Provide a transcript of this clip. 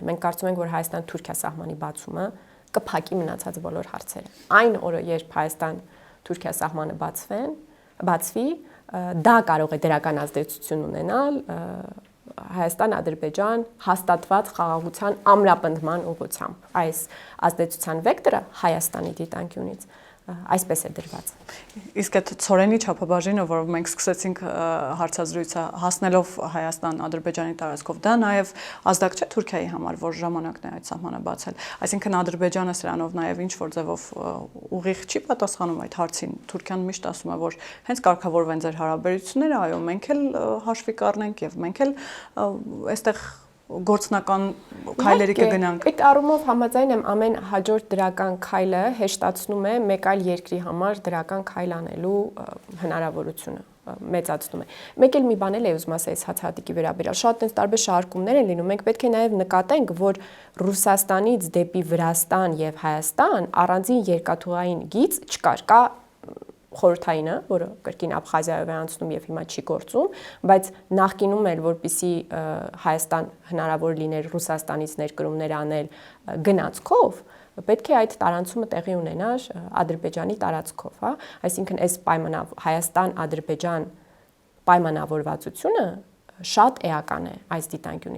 բացվել։ Մենք կարծում ենք, որ Հայաստան-Թուրքիա սահմանի բացումը կփակի մնացած բոլոր հարցերը։ Այն օրը, երբ Հայաստան-Թուրքիա սահմանը բացվի, դա կարող է դրական ազդեցություն ունենալ Հայաստան-Ադրբեջան հաստատված խաղաղության ամրապնդման ուղղությամբ։ Այս ազդեցության վեկտորը Հայաստանի դիտանկյունից այսպես է դրված։ Իսկ այդ ցորենի չափաբաժինը, որով մենք սկսեցինք հարցազրույցը հասնելով Հայաստան-Ադրբեջանի տարածքով, դա նաև ազդակ չէ Թուրքիայի համար, որ ժամանակն է այդ սահմանը բացել։ Այսինքն Ադրբեջանը սրանով նաև ինչ որ ձևով ուղիղ չի պատասխանում այդ հարցին։ Թուրքիան միշտ ասում է, որ հենց կարգավորվեն ձեր հարաբերությունները, այո, մենք էլ հաշվի կառնենք եւ մենք էլ այստեղ գործնական քայլերի կգնանք։ Այդ առումով համաձայն եմ, ամեն հաջորդ դրական քայլը հեշտացնում է մեկ այլ երկրի համար դրական քայլ անելու հնարավորությունը, մեծացնում է։ Մեկ էլ մի բան էլ է ուզում ասել այս հացահատիկի վերաբերյալ։ Շատ այնց տարբեր շարժումներ են լինում։ Մենք պետք է նաև նկատենք, որ Ռուսաստանից դեպի Վրաստան եւ Հայաստան առանձին երկաթուղային գիծ չկար, կա խորհրդայինը, որը կրկին Աբխազիայով է անցնում եւ հիմա չի գործում, բայց նախկինում էլ որպիսի Հայաստան հնարավոր լիներ Ռուսաստանից ներկրումներ անել գնացքով, պետք է այդ տարանցումը տեղի ունենար Ադրբեջանի տարածքով, հա, այսինքն այս Հայաստան-Ադրբեջան պայմանավորվածությունը շատ էական է այս դիտանկյունից։